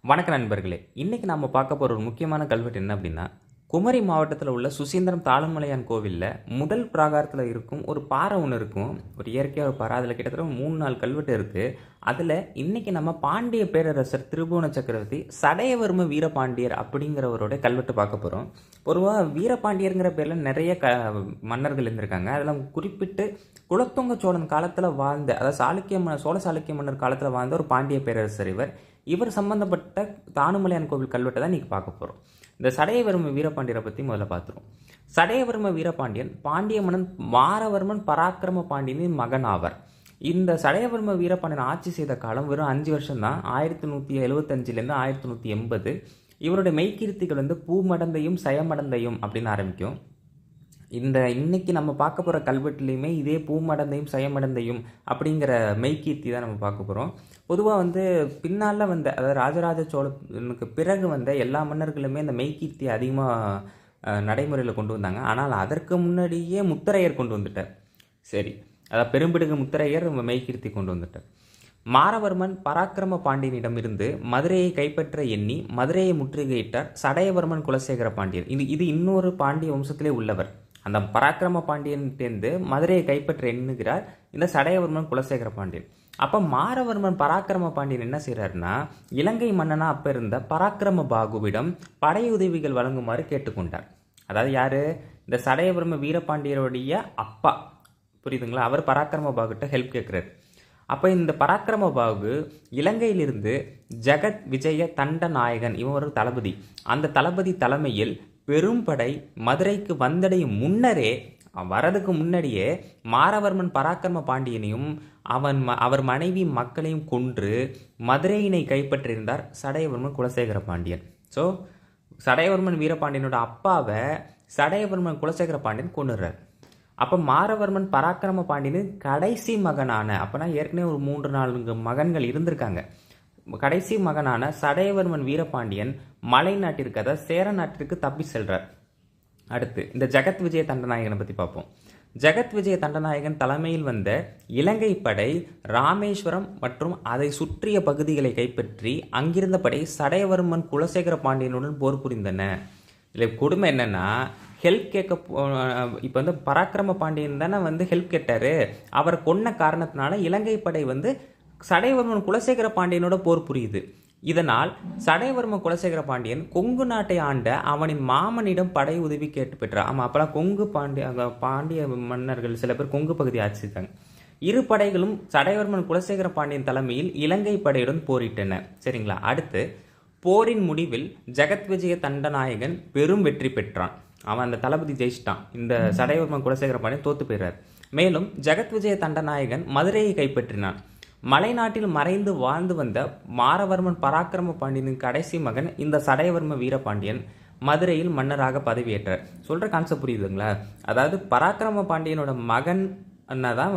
வணக்க நண்பர்களே, இன்னைக்கு நம்ம பார்க்க போற ஒரு முக்கியமான கல்வெட்டு என்ன அப்படின்னா, குமரி மாவட்டத்தில் உள்ள சுசீந்திரம் தாளுமலையான் கோவிலில் முதல் பிராகாரத்தில் இருக்கும் ஒரு பாறை ஒன்று இருக்கும். ஒரு இயற்கையாக ஒரு பாறை. அதில் கிட்டத்தட்ட 3-4 கல்வெட்டு இருக்குது. அதில் இன்னைக்கு நம்ம பாண்டிய பேரரசர் திருபுவன சக்கரவர்த்தி சடையவர்ம வீரபாண்டியர் அப்படிங்கிறவரோட கல்வெட்டு பார்க்க போகிறோம். பொதுவாக வீரபாண்டியருங்கிற பேரில் நிறைய மன்னர்கள் இருந்திருக்காங்க. அதில் குறிப்பிட்டு குலோத்துங்க சோழன் காலத்தில் வாழ்ந்த, அதாவது சோழ சாளுக்கிய மன்னர் காலத்தில் வாழ்ந்த ஒரு பாண்டிய பேரரசர் இவர் சம்பந்தப்பட்ட தானுமலையான் கோவில் கல்வெட்டை தான் இன்றைக்கி பார்க்க போகிறோம். இந்த சடையவர்ம வீரபாண்டியரை பற்றி முதல்ல பார்த்துருவோம். சடையவர்ம வீரபாண்டியன் பாண்டிய மன்னன் மாரவர்மன் பராக்கிரம பாண்டியனின் மகன் ஆவர். இந்த சடையவர்ம வீரபாண்டியன் ஆட்சி செய்த காலம் வெறும் 5 வருஷம் தான். 1175லேருந்து 1180. இவருடைய மெய்கீர்த்திகள் பூமடந்தையும் சயமடந்தையும் அப்படின்னு ஆரம்பிக்கும். இன்னைக்கு நம்ம பார்க்க போகிற கல்வெட்டுலேயுமே இதே பூமடந்தையும் சயமடந்தையும் அப்படிங்கிற மெய்கீர்த்தி தான் நம்ம பார்க்க போகிறோம். பொதுவாக பின்னால் அதாவது ராஜராஜ சோழனுக்கு பிறகு எல்லா மன்னர்களுமே இந்த மெய்கீர்த்தி அதிகமாக நடைமுறையில் கொண்டு வந்தாங்க. ஆனால் அதற்கு முன்னாடியே முத்தரையர் கொண்டு வந்துட்டார். சரி, அதாவது பெரும்பிடுகு முத்தரையர் மெய்கீர்த்தி கொண்டு வந்துட்டார். மாரவர்மன் பராக்கிரம பாண்டியனிடமிருந்து மதுரையை கைப்பற்ற எண்ணி மதுரையை முற்றுகையிட்டார் சடையவர்மன் குலசேகர பாண்டியன். இது இன்னொரு பாண்டிய வம்சத்திலே உள்ளவர். அந்த பராக்கிரம பாண்டியன்கிட்டேருந்து மதுரையை கைப்பற்ற எண்ணுகிறார் இந்த சடையவர்மன் குலசேகர பாண்டியன். அப்போ மாரவர்மன் பராக்கிரம பாண்டியன் என்ன செய்கிறாருன்னா, இலங்கை மன்னனா அப்போ இருந்த பராக்கிரம பாகுவிடம் படையுதவிகள் வழங்குமாறு கேட்டுக்கொண்டார். அதாவது யார்? இந்த சடையவர்ம வீரபாண்டியருடைய அப்பா, புரியுதுங்களா? அவர் பராக்கிரம பாகுகிட்ட ஹெல்ப் கேட்குறாரு. அப்போ இந்த பராக்கிரம பாகு இலங்கையிலிருந்து ஜெகத் விஜய தண்டநாயகன், இவன் ஒரு தளபதி. அந்த தளபதி தலைமையில் பெரும்படை மதுரைக்கு வந்தடையும் முன்னரே, வரதுக்கு முன்னாடியே மாரவர்மன் பராக்கிரம பாண்டியனையும் அவர் மனைவி மக்களையும் கொன்று மதுரையினை கைப்பற்றியிருந்தார் சடையவர்மன் குலசேகர பாண்டியன். ஸோ சடையவர்மன் வீரபாண்டியனோட அப்பாவை சடையவர்மன் குலசேகர பாண்டியன் கொண்டுறார். அப்போ மாரவர்மன் பராக்கிரம பாண்டியனின் கடைசி மகனான, அப்போனா ஏற்கனவே ஒரு 3-4 மகன்கள் இருந்திருக்காங்க. கடைசி மகனான சடையவர்மன் வீரபாண்டியன் மலை நாட்டிற்கு, அதாவது சேர நாட்டிற்கு தப்பி செல்றார். அடுத்து இந்த ஜெகத் விஜய தண்டநாயகனை பற்றி பார்ப்போம். ஜெகத் விஜய தண்டநாயகன் தலைமையில் வந்த இலங்கை படை ராமேஸ்வரம் மற்றும் அதை சுற்றிய பகுதிகளை கைப்பற்றி அங்கிருந்த படை சடையவர்மன் குலசேகர பாண்டியனுடன் போர் புரிந்தன. இதில் கொடுமை என்னன்னா, ஹெல்ப் கேட்க இப்போ பராக்கிரம பாண்டியன் தானே ஹெல்ப் கேட்டார். அவர் கொன்ன காரணத்தினால இலங்கை படை சடையவர்மன் குலசேகர பாண்டியனோட போர் புரியுது. இதனால் சடையவர்மன் குலசேகர பாண்டியன் கொங்கு நாட்டை ஆண்ட அவனின் மாமனிடம் படை உதவி கேட்டு பெற்றார். ஆமாம், அப்போலாம் கொங்கு பாண்டிய மன்னர்கள் சில பேர் கொங்கு பகுதி ஆட்சித்தாங்க. இரு படைகளும் சடையவர்மன் குலசேகர பாண்டியன் தலைமையில் இலங்கை படையுடன் போரிட்டன. சரிங்களா? அடுத்து போரின் முடிவில் ஜெகத் விஜய தண்டநாயகன் பெரும் வெற்றி பெற்றான். அவன் அந்த தளபதி ஜெயிச்சிட்டான். இந்த சடையவர்மன் குலசேகர பாண்டியன் தோத்து போயிடுறார். மேலும் ஜெகத் விஜய தண்டநாயகன் மதுரையை கைப்பற்றினான். மலைநாட்டில் மறைந்து வாழ்ந்து வந்த மாரவர்மன் பராக்கிரம பாண்டியனின் கடைசி மகன் இந்த சடையவர்ம வீரபாண்டியன் மதுரையில் மன்னராக பதவியேற்றார். சொல்கிற கான்செப்ட் புரியுதுங்களா? அதாவது பராக்கிரம பாண்டியனோட மகன் தான்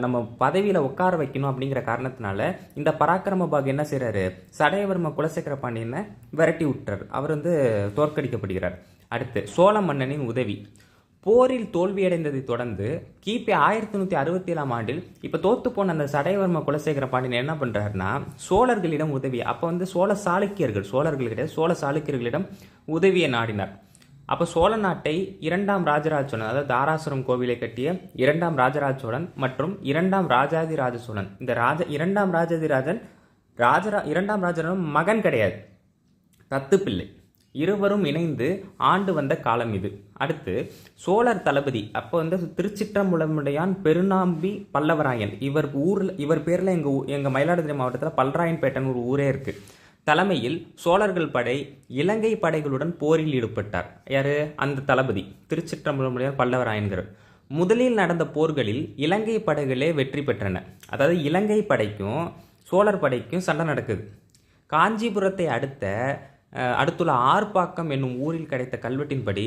நம்ம பதவியில் உட்கார வைக்கணும் அப்படிங்கிற காரணத்தினால இந்த பராக்கிரம பாகு என்ன செய்கிறாரு, சடையவர்ம குலசேகர பாண்டியனை விரட்டி விட்டுறார். அவர் தோற்கடிக்கப்படுகிறார். அடுத்து சோழ மன்னனின் உதவி. போரில் தோல்வியடைந்ததை தொடர்ந்து கிபி 1167 ஆண்டில் இப்போ தோத்து போன அந்த சடையவர்ம குலசேகர பாண்டியன் என்ன பண்ணுறாருன்னா, சோழர்களிடம் உதவி, அப்போ சோழ சாளுக்கியர்களிடம் உதவியை நாடினார். அப்போ சோழ நாட்டை 2ஆம் ராஜராஜ சோழன், அதாவது தாராசுரம் கோவிலை கட்டிய 2ஆம் ராஜராஜ சோழன் மற்றும் 2ஆம் ராஜாதிராஜ சோழன், இந்த 2ஆம் ராஜாதிராஜன் 2ஆம் ராஜராஜன் மகன் கிடையாது, தத்து பிள்ளை, இருவரும் இணைந்து ஆண்டு வந்த காலம் இது. அடுத்து சோழர் தளபதி அப்போ திருச்சிற்றம்பலமுடையான் பெருநாம்பி பல்லவராயன், இவர் பேரில் எங்கள் மயிலாடுதுறை மாவட்டத்தில் பல்ராயன்பேட்டன் ஒரு ஊரே இருக்குது. தலைமையில் சோழர்கள் படை இலங்கை படைகளுடன் போரில் ஈடுபட்டார். யாரு? அந்த தளபதி திருச்சிற்றம்பலமுடையான் பல்லவராயன்கிறவர். முதலில் நடந்த போர்களில் இலங்கை படைகளே வெற்றி பெற்றன. அதாவது இலங்கை படைக்கும் சோழர் படைக்கும் சண்டை நடக்குது. காஞ்சிபுரத்தை அடுத்துள்ள ஆர்ப்பாக்கம் என்னும் ஊரில் கிடைத்த கல்வெட்டின்படி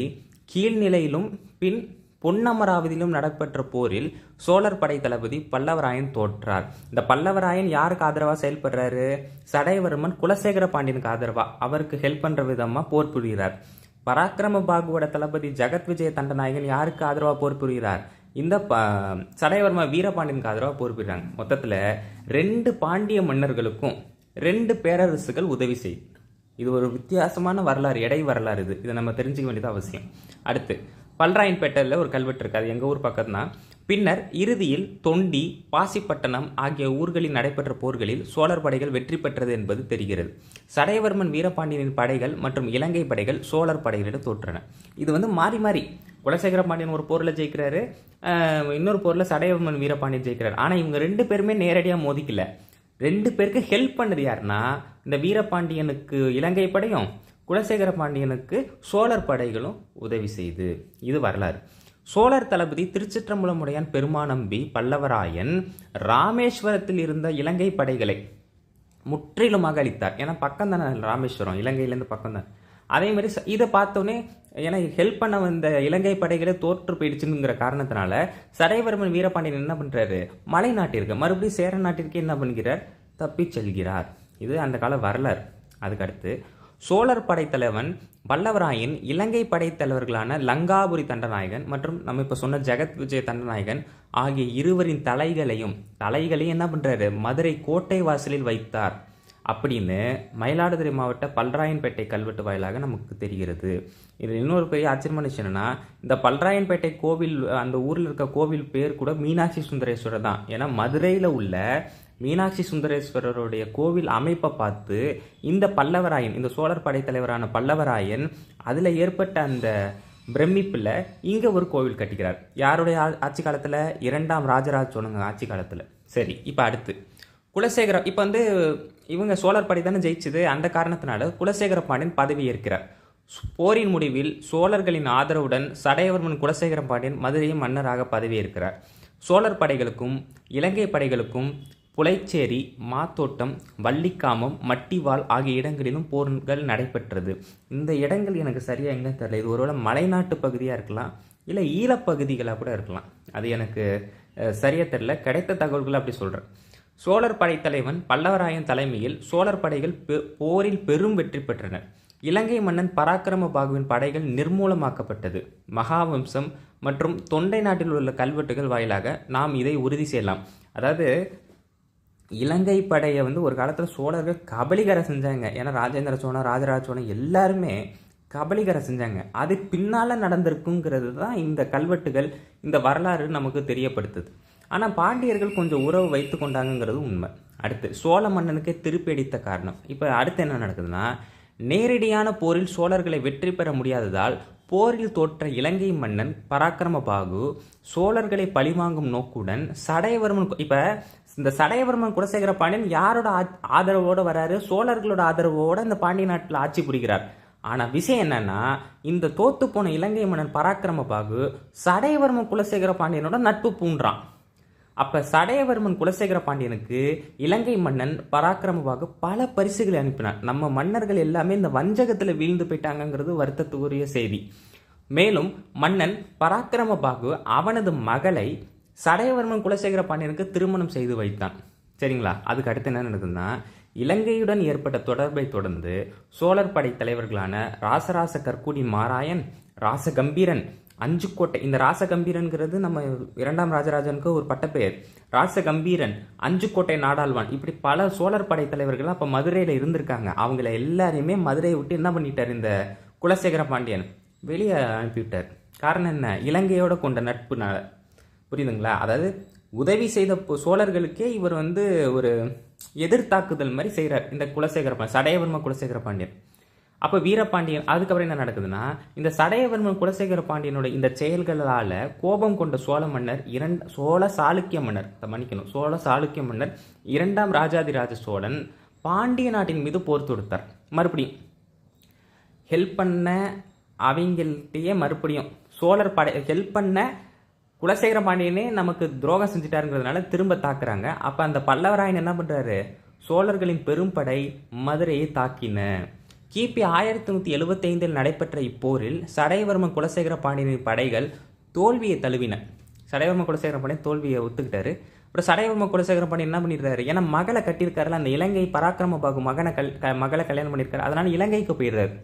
கீழ்நிலையிலும் பின் பொன்னமராவதியிலும் நடைபெற்ற போரில் சோழர் படை தளபதி பல்லவராயன் தோற்றார். இந்த பல்லவராயன் யாருக்கு ஆதரவாக செயல்படுறாரு? சடையவர்மன் குலசேகர பாண்டியனுக்கு ஆதரவாக, அவருக்கு ஹெல்ப் பண்ணுற விதமாக போர் புரிகிறார். பராக்கிரம பாகுவோட தளபதி ஜெகத் விஜய தண்டநாயகன் யாருக்கு ஆதரவாக போர் புரிகிறார்? இந்த சடையவர்ம வீரபாண்டியனுக்கு ஆதரவாக போர் புரிகிறாங்க. மொத்தத்தில் 2 பாண்டிய மன்னர்களுக்கும் 2 பேரரசுகள் உதவி செய்யும். இது ஒரு வித்தியாசமான வரலாறு, எடை வரலாறு. இதை நம்ம தெரிஞ்சுக்க வேண்டியது அவசியம். அடுத்து பல்ராயன்பேட்டையில் ஒரு கல்வெட்டு இருக்குது, அது எங்கள் ஊர் பக்கம் தான். பின்னர் இறுதியில் தொண்டி, பாசிப்பட்டணம் ஆகிய ஊர்களில் நடைபெற்ற போர்களில் சோழர் படைகள் வெற்றி பெற்றது என்பது தெரிகிறது. சடையவர்மன் வீரபாண்டியனின் படைகள் மற்றும் இலங்கை படைகள் சோழர் படைகளிடம் தோற்றன. இது வந்து மாறி மாறி குலசேகர பாண்டியன் ஒரு போரில் ஜெயிக்கிறாரு, இன்னொரு போரில் சடையவர்மன் வீரபாண்டியன் ஜெயிக்கிறார். ஆனால் இவங்க 2 பேருமே நேரடியாக மோதிக்கல. 2 பேருக்கு ஹெல்ப் பண்ணது யாருன்னா இந்த வீரபாண்டியனுக்கு இலங்கை படையும் குலசேகர பாண்டியனுக்கு சோழர் படைகளும் உதவி செய்து. இது வரலாறு. சோழர் தளபதி திருச்சிற்றம்பலமுடையான் பெருமாநம்பி பல்லவராயன் ராமேஸ்வரத்தில் இருந்த இலங்கை படைகளை முற்றிலுமாக அளித்தார். ஏன்னா பக்கம் தானே ராமேஸ்வரம், இலங்கையிலேருந்து பக்கம் தான். அதே மாதிரி இதை பார்த்தோன்னே ஏன்னா ஹெல்ப் பண்ண வந்த இலங்கை படைகளே தோற்று போயிடுச்சுங்கிற காரணத்தினால சடையவர்மன் வீரபாண்டியன் என்ன பண்ணுறாரு, மலை நாட்டிற்கு மறுபடியும் சேர நாட்டிற்கு என்ன பண்ணுகிறார், தப்பி செல்கிறார். இது அந்த கால வரலாறு. அதுக்கடுத்து சோழர் படைத்தலைவன் பல்லவராயன் இலங்கை படைத்தலைவர்களான லங்காபுரி தண்டநாயகன் மற்றும் நம்ம இப்போ சொன்ன ஜெகத் விஜய தண்டநாயகன் ஆகிய இருவரின் தலைகளையும் என்ன பண்ணுறாரு, மதுரை கோட்டை வாசலில் வைத்தார் அப்படின்னு மயிலாடுதுறை மாவட்ட பல்ராயன்பேட்டை கல்வெட்டு வாயிலாக நமக்கு தெரிகிறது. இது இன்னொரு பெரிய ஆச்சரியமான விஷயம் என்னன்னா, இந்த பல்ராயன்பேட்டை கோவில், அந்த ஊரில் இருக்க கோவில் பேர் கூட மீனாட்சி சுந்தரேஸ்வரர் தான். ஏன்னா மதுரையில் உள்ள மீனாட்சி சுந்தரேஸ்வரருடைய கோவில் அமைப்பை பார்த்து இந்த பல்லவராயன், இந்த சோழர் படைத்தலைவரான பல்லவராயன் அதில் ஏற்பட்ட அந்த பிரமிப்பில் இங்கே ஒரு கோவில் கட்டிக்கிறார். யாருடைய ஆட்சி காலத்தில், 2ஆம் ராஜராஜ சோழன் ஆட்சி காலத்தில். சரி, இப்போ அடுத்து குலசேகர, இப்போ வந்து இவங்க சோழர் படை தானே ஜெயிச்சது, அந்த காரணத்தினால குலசேகர பாண்டியன் பதவி ஏற்கிறார். போரின் முடிவில் சோழர்களின் ஆதரவுடன் சடையவர்மன் குலசேகர பாண்டியன் மதுரையின் மன்னராக பதவியேற்கிறார். சோழர் படைகளுக்கும் இலங்கை படைகளுக்கும் புலைச்சேரி, மாத்தோட்டம், வள்ளிக்காமம், மட்டிவால் ஆகிய இடங்களிலும் போர்கள் நடைபெற்றது. இந்த இடங்கள் எனக்கு சரியாக எங்கே தெரியல. இது ஒருவேளை மலைநாட்டு பகுதியாக இருக்கலாம், இல்லை ஈழப்பகுதிகளாக கூட இருக்கலாம். அது எனக்கு சரியாக தெரியல. கிடைத்த தகவல்கள் அப்படி சொல்கிறேன். சோழர் படைத்தலைவன் பல்லவராயன் தலைமையில் சோழர் படைகள் போரில் பெரும் வெற்றி பெற்றனர். இலங்கை மன்னன் பராக்கிரம பாகுவின் படைகள் நிர்மூலமாக்கப்பட்டது. மகாவம்சம் மற்றும் தொண்டை நாட்டில் உள்ள கல்வெட்டுகள் வாயிலாக நாம் இதை உறுதி செய்யலாம். அதாவது இலங்கை படையை வந்து ஒரு காலத்தில் சோழர்கள் கபலீகர செஞ்சாங்க. ஏன்னா ராஜேந்திர சோழன், ராஜராஜ சோழன் எல்லாருமே கபலீகர செஞ்சாங்க. அது பின்னால் நடந்திருக்குங்கிறது தான் இந்த கல்வெட்டுகள், இந்த வரலாறு நமக்கு தெரியப்படுத்துது. ஆனால் பாண்டியர்கள் கொஞ்சம் உறவு வைத்து கொண்டாங்கிறது உண்மை. அடுத்து சோழ மன்னனுக்கே திருப்பி அடித்த காரணம். இப்போ அடுத்து என்ன நடக்குதுன்னா, நேரடியான போரில் சோழர்களை வெற்றி பெற முடியாததால் போரில் தோற்ற இலங்கை மன்னன் பராக்கிரம பாகு சோழர்களை பழிவாங்கும் நோக்குடன் சடையவர்மன், இப்போ இந்த சடையவர்மன் குலசேகர பாண்டியன் யாரோட ஆதரவோடு வராரு, சோழர்களோட ஆதரவோடு இந்த பாண்டிய நாட்டில் ஆட்சி புரிகிறார். ஆனால் விஷயம் என்னன்னா, இந்த தோத்து போன இலங்கை மன்னன் பராக்கிரம பாகு சடையவர்மன் குலசேகர பாண்டியனோட நட்பு பூண்டான். அப்போ சடையவர்மன் குலசேகர பாண்டியனுக்கு இலங்கை மன்னன் பராக்கிரம பாகு பல பரிசுகளை அனுப்பினார். நம்ம மன்னர்கள் எல்லாமே இந்த வஞ்சகத்தில் வீழ்ந்து போயிட்டாங்கிறது வருத்தத்துக்குரிய செய்தி. மேலும் மன்னன் பராக்கிரம பாகு அவனது மகளை சடையவர்மன் குலசேகர பாண்டியனுக்கு திருமணம் செய்து வைத்தான். சரிங்களா? அதுக்கு அடுத்து என்ன நடக்குதுன்னா, இலங்கையுடன் ஏற்பட்ட தொடர்பை தொடர்ந்து சோழர் படை தலைவர்களான ராசராச கற்குடி மாராயன், ராசகம்பீரன், அஞ்சுக்கோட்டை, இந்த ராசகம்பீரன்கிறது நம்ம 2ஆம் ராஜராஜனுக்கு ஒரு பட்டப்பெயர். ராசகம்பீரன், அஞ்சுக்கோட்டை நாடாழ்வான், இப்படி பல சோழர் படை தலைவர்கள்லாம் அப்போ மதுரையில் இருந்திருக்காங்க. அவங்கள எல்லாரையுமே மதுரையை விட்டு என்ன பண்ணிட்டார், இந்த குலசேகர பாண்டியன் வெளியே அனுப்பிவிட்டார். காரணம் என்ன, இலங்கையோட கொண்ட நட்புனால. புரியுதுங்களா? அதாவது உதவி செய்த சோழர்களுக்கே இவர் வந்து ஒரு எதிர்த்தாக்குதல் மாதிரி செய்கிறார் இந்த குலசேகர பாண்டியன், சடையவர்ம குலசேகர பாண்டியன். அப்போ வீரபாண்டியன், அதுக்கப்புறம் என்ன நடக்குதுன்னா, இந்த சடையவர்மன் குலசேகர பாண்டியனோட இந்த செயல்களால் கோபம் கொண்ட சோழ மன்னர் சோழ சாளுக்கிய மன்னர் 2ஆம் ராஜாதிராஜ சோழன் பாண்டிய நாட்டின் மீது போர் தொடுத்தார். மறுபடியும் ஹெல்ப் பண்ண அவங்கள்ட்டையே மறுபடியும் சோழர் படை ஹெல்ப் பண்ண குலசேகர பாண்டியனே நமக்கு துரோகம் செஞ்சுட்டாருங்கிறதுனால திரும்ப தாக்குறாங்க. அப்போ அந்த பல்லவராயன் என்ன பண்ணுறாரு, சோழர்களின் பெரும்படை மதுரையை தாக்கின. கிபி 1175 நடைபெற்ற இப்போரில் சடையவர்மன் குலசேகர பாண்டியனின் படைகள் தோல்வியை தழுவின. சடையவர்மன் குலசேகர பாண்டியன் தோல்வியை ஒத்துக்கிட்டாரு. அப்புறம் சடையவர்மன் குலசேகர பாண்டியன் என்ன பண்ணிடுறாரு, ஏன்னா மகளை கட்டியிருக்காருல, அந்த இலங்கை பராக்கிரம பாகு மகளை கல்யாணம் பண்ணியிருக்காரு. அதனால இலங்கைக்கு போயிடுறாரு.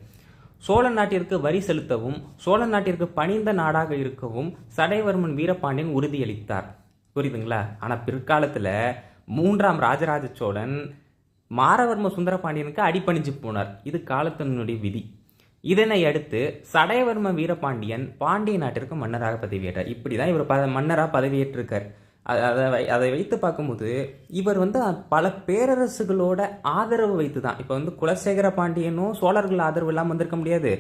சோழ நாட்டிற்கு வரி செலுத்தவும் சோழ நாட்டிற்கு பணிந்த நாடாக இருக்கவும் சடையவர்மன் வீரபாண்டியன் உறுதியளித்தார். புரியுதுங்களா? ஆனால் பிற்காலத்தில் 3ஆம் ராஜராஜ சோழன் மாரவர்ம சுந்தரபாண்டியனுக்கு அடிபணிஞ்சு போனார். இது காலத்தினுடைய விதி. இதனை அடுத்து சடையவர்ம வீரபாண்டியன் பாண்டிய நாட்டிற்கு மன்னராக பதவியேற்றார். இப்படி தான் இவர் மன்னராக பதவியேற்றிருக்கார். அதை வைத்து பார்க்கும்போது இவர் பல பேரரசுகளோட ஆதரவு வைத்து தான், இப்போ குலசேகர பாண்டியனும் சோழர்கள் ஆதரவு இல்லாமல் வந்திருக்க முடியாது,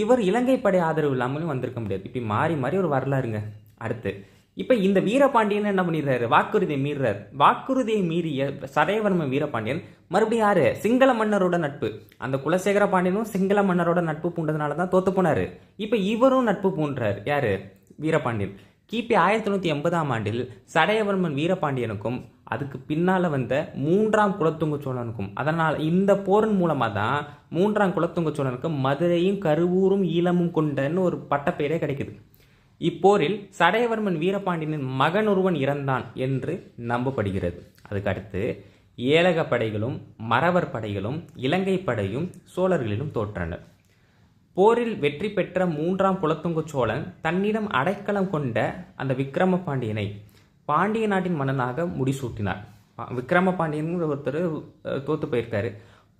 இவர் இலங்கை படை ஆதரவு இல்லாமலும் வந்திருக்க முடியாது. இப்படி மாறி மாறி ஒரு வரலாறுங்க. அடுத்து இப்போ இந்த வீரபாண்டியன் என்ன பண்ணிடுறாரு, வாக்குறுதியை மீறுறார். வாக்குறுதியை மீறிய சடையவர்ம வீரபாண்டியன் மறுபடியும் யாரு, சிங்கள மன்னரோட நட்பு. அந்த குலசேகர பாண்டியனும் சிங்கள மன்னரோட நட்பு பூண்டதுனால தான் தோத்து போனாரு. இப்போ இவரும் நட்பு பூண்டார். யாரு, வீரபாண்டியன். கிபி 1980ஆம் ஆண்டில் சடையவர்மன் வீரபாண்டியனுக்கும் அதுக்கு பின்னால் வந்த 3ஆம் குலோத்துங்க சோழனுக்கும், அதனால் இந்த போரின் மூலமாக தான் 3ஆம் குலோத்துங்க சோழனுக்கு மதுரையும் கருவூரும் ஈழமும் கொண்டன்னு ஒரு பட்டப்பெயரே கிடைக்குது. இப்போரில் சடையவர்மன் வீரபாண்டியனின் மகன் ஒருவன் இறந்தான் என்று நம்பப்படுகிறது. அதுக்கு அடுத்து ஏலக படைகளும் மறவர் படைகளும் இலங்கை படையும் சோழர்களிலும் தோற்றனர். போரில் வெற்றி பெற்ற 3ஆம் குலோத்துங்க சோழன் தன்னிடம் அடைக்கலம் கொண்ட அந்த விக்கிரம பாண்டியனை பாண்டிய நாட்டின் மன்னனாக முடிசூட்டினார். விக்கிரம பாண்டியன் ஒருத்தர் தோத்து போயிருக்காரு.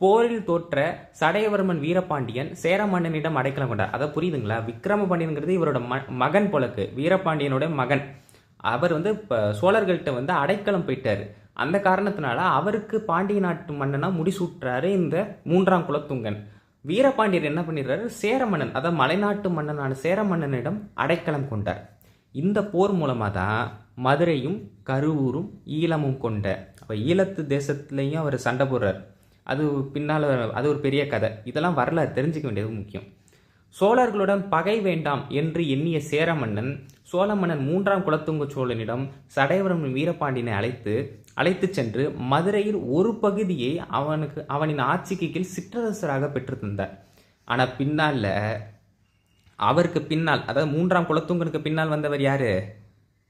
போரில் தோற்ற சடையவர்மன் வீரபாண்டியன் சேர மன்னனிடம் அடைக்கலம் கொண்டார். அதை புரியுதுங்களா? விக்கிரம பாண்டியன்கிறது இவரோட மகன் போலக்கு, வீரபாண்டியனோட மகன். அவர் சோழர்கள்ட்ட அடைக்கலம் போயிட்டாரு. அந்த காரணத்தினால அவருக்கு பாண்டிய நாட்டு மன்னனா முடிசூட்டுறாரு இந்த 3ஆம் குலோத்துங்கன். வீரபாண்டியர் என்ன பண்ணிடுறாரு, சேர மன்னன், அதாவது மலைநாட்டு மன்னனான சேர மன்னனிடம் அடைக்கலம் கொண்டார். இந்த போர் மூலமாக தான் மதுரையும் கருவூரும் ஈழமும் கொண்ட, அப்போ ஈழத்து தேசத்துலேயும் அவர் சண்டை போடுறார். அது பின்னால் அது ஒரு பெரிய கதை. இதெல்லாம் வரலாறு தெரிஞ்சுக்க வேண்டியது முக்கியம். சோழர்களுடன் பகை வேண்டாம் என்று எண்ணிய சேர மன்னன் சோழ மன்னன் 3ஆம் குலோத்துங்க சோழனிடம் சடையவர்மன் வீரபாண்டியனை அழைத்து சென்று மதுரையில் ஒரு பகுதியை அவனின் ஆட்சிக்கு கீழ் சிற்றரசராக பெற்று தந்தார். ஆனால் பின்னால் அவருக்கு பின்னால், அதாவது 3ஆம் குலோத்துங்கனுக்கு பின்னால் வந்தவர் யாரு,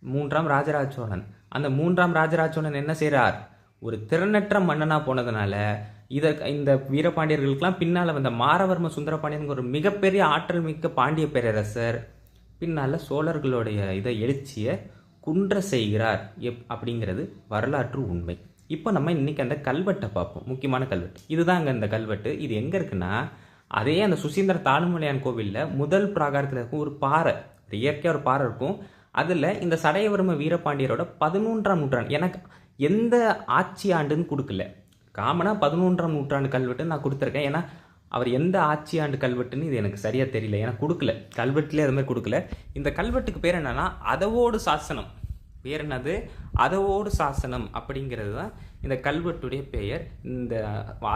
3ஆம் ராஜராஜ சோழன். அந்த 3ஆம் ராஜராஜ சோழன் என்ன செய்கிறார், ஒரு திறனற்ற மன்னனாக போனதுனால இந்த வீரபாண்டியர்களுக்கெல்லாம் பின்னால் வந்த மாரவர்ம சுந்தரபாண்டியன் ஒரு மிகப்பெரிய ஆற்றல் மிக்க பாண்டிய பேரரசர் பின்னால் சோழர்களுடைய எழுச்சியை குன்ற செய்கிறார் அப்படிங்கிறது வரலாற்று உண்மை. இப்போ நம்ம இன்னைக்கு அந்த கல்வெட்டை பார்ப்போம். முக்கியமான கல்வெட்டு இதுதாங்க. இந்த கல்வெட்டு இது எங்கே இருக்குன்னா, அதே அந்த சுசீந்திர தாளுமலையான் கோவிலில் முதல் பிராகாரத்தில் இருக்கும் ஒரு பாறை, இயற்கையாக ஒரு பாறை இருக்கும். அதில் இந்த சடையவர்ம வீரபாண்டியரோட 11ஆம் நூற்றாண்டு, எனக்கு எந்த ஆட்சி ஆண்டுன்னு கொடுக்கல, காமனாக 11ஆம் நூற்றாண்டு கல்வெட்டு நான் கொடுத்துருக்கேன். ஏன்னா அவர் எந்த ஆட்சி ஆண்டு கல்வெட்டுன்னு இது எனக்கு சரியாக தெரியல, ஏன்னா கொடுக்கல, கல்வெட்டுலேயே அது மாதிரி கொடுக்கல. இந்த கல்வெட்டுக்கு பேர் என்னன்னா அதவோடு சாசனம். பேர் என்னது, அதவோடு சாசனம் அப்படிங்கிறது தான் இந்த கல்வெட்டுடைய பெயர். இந்த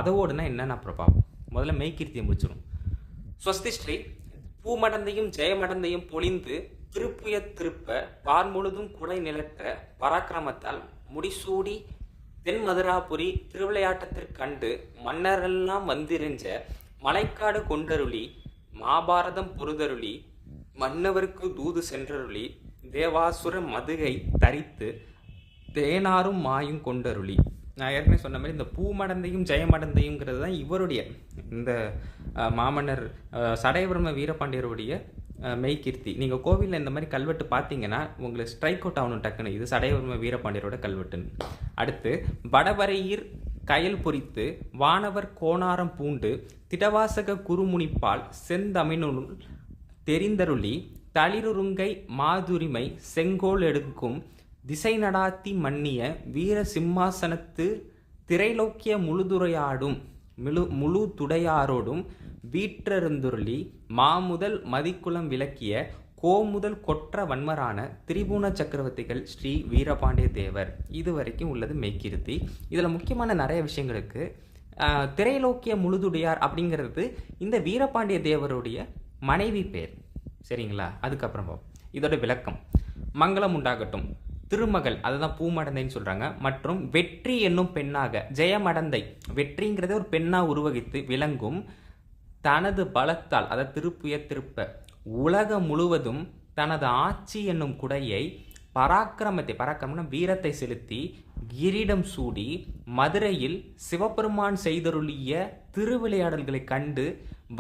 அதவோடுனா என்னன்னு அப்புறம் பார்ப்போம். முதல்ல மெய்கீர்த்தியை முடிச்சிடும். ஸ்வஸ்தி ஸ்ரீ பூமடந்தையும் ஜெயமடந்தையும் பொழிந்து திருப்புய திருப்ப வார் முழுதும் குடை நிலற்ற பராக்கிரமத்தால் முடிசூடி தென் மதுராபுரி திருவிளையாட்டத்திற்கண்டு மன்னரெல்லாம் வந்திருஞ்ச மலைக்காடு கொண்டருளி மாபாரதம் பொருதருளி மன்னவருக்கு தூது சென்றருளி தேவாசுர மதுகை தரித்து தேனாரும் மாயும் கொண்டருளி. நான் ஏற்கனவே சொன்ன மாதிரி இந்த பூமடந்தையும் ஜெயமடந்தையுங்கிறது தான் இவருடைய, இந்த மாமன்னர் சடையவர்ம வீரபாண்டியருடைய மெய்கீர்த்தி. நீங்கள் கோவிலில் இந்த மாதிரி கல்வெட்டு பார்த்தீங்கன்னா உங்களுக்கு ஸ்ட்ரைக் அவுட் ஆகணும் டக்குன்னு, இது சடையவர்ம வீரபாண்டியரோட கல்வெட்டுன்னு. அடுத்து வடவரையீர் கயல் பொறித்து வானவர் கோணாரம் பூண்டு திடவாசக குறுமுனிப்பால் செந்தமிழுள் தெரிந்தருளி தளிருருங்கை மாதுரிமை செங்கோல் எடுக்கும் திசை நடாத்தி மன்னிய வீர சிம்மாசனத்து திரைலோக்கிய முழுதுரையாடும் முழு துடையாரோடும் வீற்றருந்துருளி மாமுதல் மதிக்குளம் விளக்கிய கோமுதல் கொற்ற வன்மரான திரிபுவன சக்கரவர்த்திகள் ஸ்ரீ வீரபாண்டிய தேவர். இது வரைக்கும் உள்ளது மெய்கீர்த்தி. இதில் முக்கியமான நிறைய விஷயங்களுக்கு திரைலோக்கிய முழுதுடையார் அப்படிங்கிறது இந்த வீரபாண்டிய தேவருடைய மனைவி பேர். சரிங்களா? அதுக்கப்புறம் இதோட விளக்கம். மங்களம் உண்டாகட்டும், திருமகள், அதுதான் பூமடந்தைன்னு சொல்கிறாங்க, மற்றும் வெற்றி என்னும் பெண்ணாக ஜெயமடந்தை, வெற்றிங்கிறத ஒரு பெண்ணாக உருவகித்து விளங்கும் தனது பலத்தால், அதை திருப்புய திருப்ப உலகம் முழுவதும் தனது ஆட்சி என்னும் குடையை பராக்கிரமம்னா வீரத்தை செலுத்தி கிரீடம் சூடி மதுரையில் சிவபெருமான் செய்தருளிய திருவிளையாடல்களை கண்டு